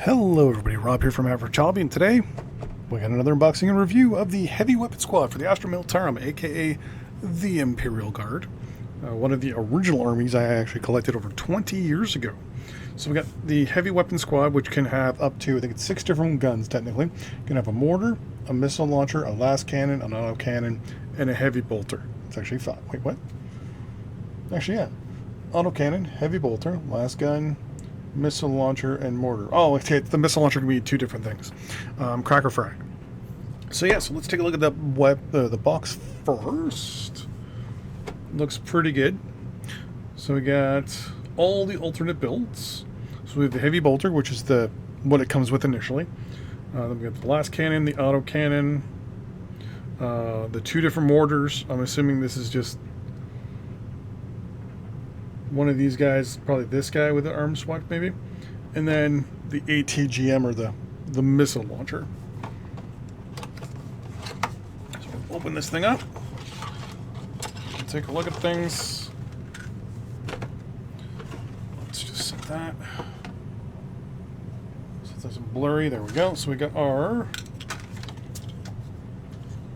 Hello everybody, Rob here from Average Hobby, and today we got another unboxing and review of the Heavy Weapon Squad for the Astra Militarum, aka the Imperial Guard. One of the original armies I actually collected over 20 years ago. So we got the Heavy Weapon Squad, which can have up to, I think it's 6 different guns technically. You can have a mortar, a missile launcher, a las cannon, an auto cannon, and a heavy bolter. It's actually 5. Wait, what? Actually, yeah. Auto cannon, heavy bolter, las gun, missile launcher, and mortar. Oh, okay, the missile launcher can be 2 different things. Cracker frag. So yeah, so let's take a look at the box first. Looks pretty good. So we got all the alternate builds. So we have the heavy bolter, which is what it comes with initially. Then we got the las cannon, the auto cannon, the 2 different mortars. I'm assuming this is just one of these guys, probably this guy with the arm swap maybe, and then the ATGM, or the missile launcher. So we'll open this thing up, take a look at things. Let's just set that so it doesn't blurry. There we go. So we got our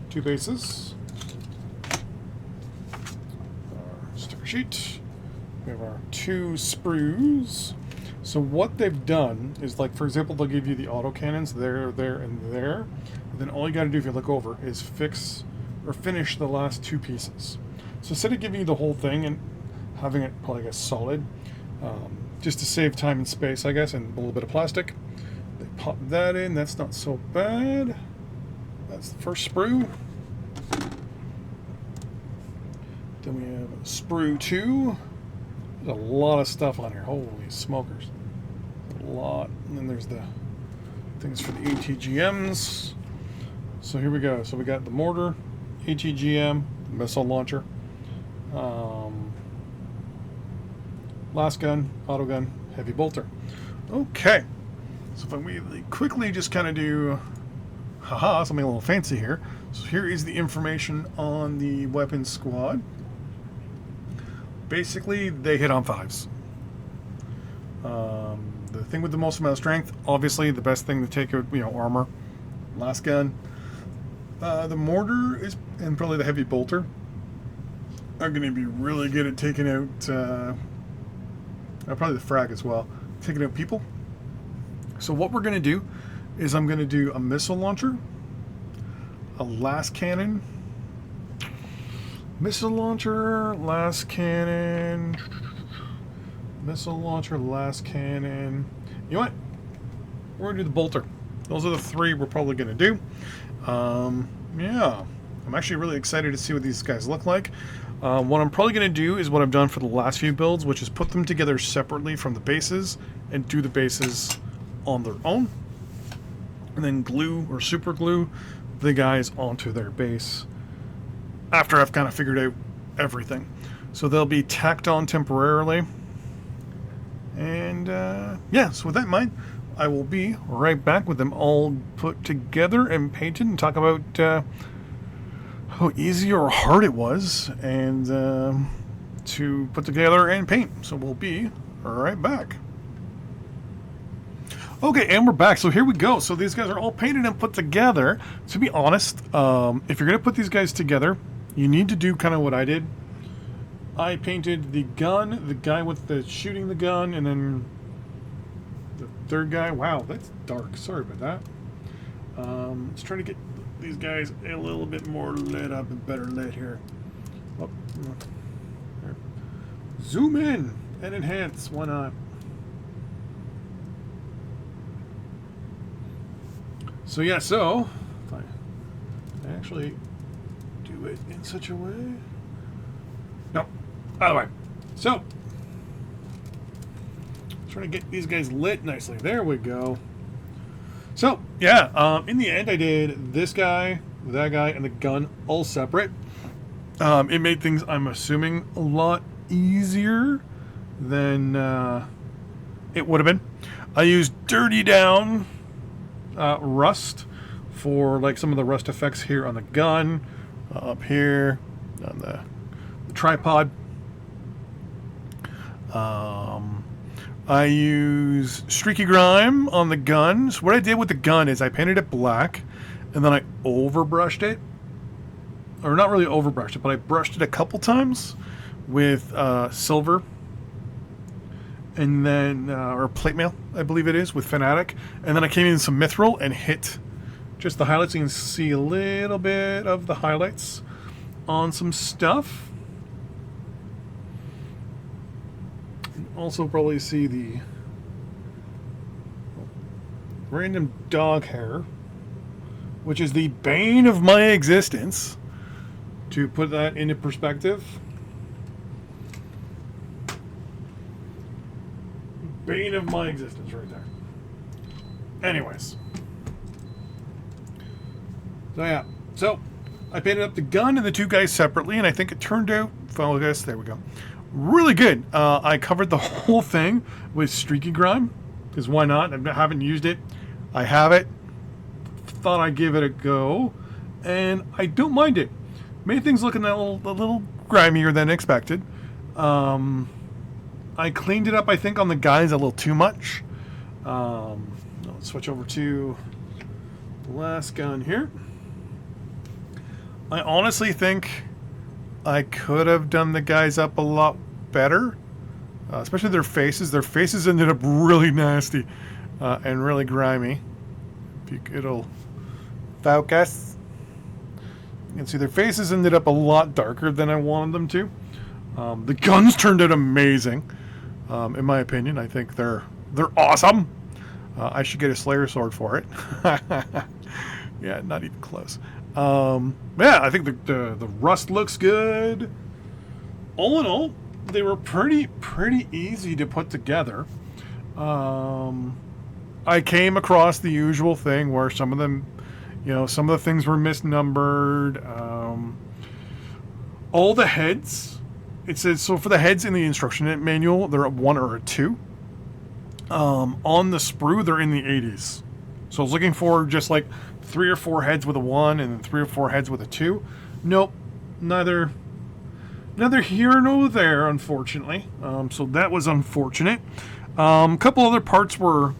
2 bases, our sticker sheet. We have our 2 sprues. So what they've done is, like, for example, they'll give you the auto cannons there, there, and there. And then all you got to do if you look over is fix or finish the last 2 pieces. So instead of giving you the whole thing and having it probably like a solid, just to save time and space, I guess, and a little bit of plastic, they pop that in. That's not so bad. That's the first sprue. Then we have sprue 2. There's a lot of stuff on here. Holy smokers. A lot. And then there's the things for the ATGMs. So here we go. So we got the mortar, ATGM, missile launcher, las gun, auto gun, heavy bolter. Okay. So if we quickly just kind of do something a little fancy here. So here is the information on the weapon squad. Basically, they hit on 5s. The thing with the most amount of strength, obviously, the best thing to take out, armor, las gun. The mortar is, and probably the heavy bolter, are going to be really good at taking out, probably the frag as well, taking out people. So what we're going to do is I'm going to do a missile launcher, a las cannon, missile launcher, las cannon, missile launcher, las cannon. You know what? We're going to do the bolter. Those are the 3 we're probably going to do. Yeah. I'm actually really excited to see what these guys look like. What I'm probably going to do is what I've done for the last few builds, which is put them together separately from the bases and do the bases on their own. And then glue or super glue the guys onto their base after I've kind of figured out everything. So they'll be tacked on temporarily. And yeah, so with that in mind, I will be right back with them all put together and painted, and talk about how easy or hard it was and to put together and paint. So we'll be right back. Okay, and we're back. So here we go. So these guys are all painted and put together. To be honest, if you're going to put these guys together, you need to do kind of what I did. I painted the gun, the guy with the shooting the gun, and then the 3rd guy. Wow, that's dark. Sorry about that. Let's try to get these guys a little bit more lit up and better lit here. Oh, there. Zoom in and enhance. Why not? So yeah, so if I actually do it in such a way. No, other way. So trying to get these guys lit nicely. There we go. So yeah, in the end, I did this guy, that guy, and the gun all separate. It made things, I'm assuming, a lot easier than it would have been. I used Dirty Down rust for like some of the rust effects here on the gun, up here on the tripod. I use Streaky Grime on the gun. So what I did with the gun is I painted it black, and then I overbrushed it. Or not really overbrushed it, but I brushed it a couple times with silver. And then, or plate mail, I believe it is, with Fanatic. And then I came in some mithril and hit just the highlights. You can see a little bit of the highlights on some stuff. Also probably see the random dog hair, which is the bane of my existence. To put that into perspective, bane of my existence right there. Anyways, so yeah, so I painted up the gun and the two guys separately, and I think it turned out, focus, there we go, really good. I covered the whole thing with Streaky Grime, because why not? I haven't used it. I have it. Thought I'd give it a go, and I don't mind it. Made things look a little grimier than expected. I cleaned it up, I think, on the guys a little too much. Let's switch over to the last gun here. I honestly think I could have done the guys up a lot better, especially their faces. Their faces ended up really nasty and really grimy. It'll focus. You can see their faces ended up a lot darker than I wanted them to. The guns turned out amazing, in my opinion. I think they're awesome. I should get a Slayer sword for it. Yeah, not even close. Yeah, I think the rust looks good. All in all, they were pretty easy to put together. I came across the usual thing where some of them, some of the things were misnumbered. All the heads, it says, so for the heads in the instruction manual, they're a 1 or a 2. On the sprue, they're in the 80s. So I was looking for just like 3 or 4 heads with a 1 and 3 or 4 heads with a 2. Nope, neither here nor there, unfortunately. So that was unfortunate. A couple other parts were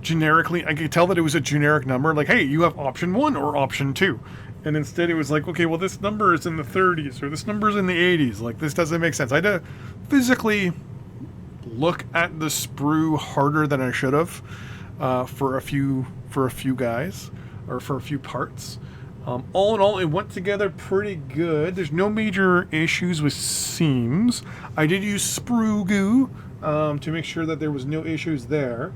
generically, I could tell that it was a generic number, like, hey, you have option 1 or option 2. And instead it was like, okay, well, this number is in the 30s or this number is in the 80s. Like, this doesn't make sense. I had to physically look at the sprue harder than I should have for a few guys, or for a few parts. All in all, it went together pretty good. There's no major issues with seams. I did use sprue goo to make sure that there was no issues there.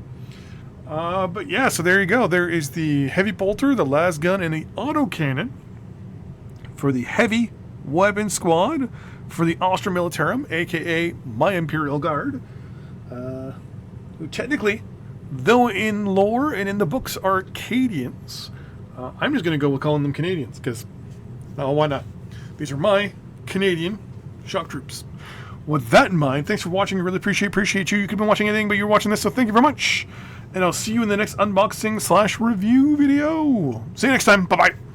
But yeah, so there you go. There is the heavy bolter, the las gun, and the autocannon for the heavy weapon squad for the Astra Militarum, aka my Imperial Guard, who technically, though in lore and in the books are Acadians, I'm just going to go with calling them Canadians, because, why not? These are my Canadian shock troops. With that in mind, thanks for watching. I really appreciate you. You could have been watching anything, but you're watching this, so thank you very much. And I'll see you in the next unboxing /review video. See you next time. Bye-bye.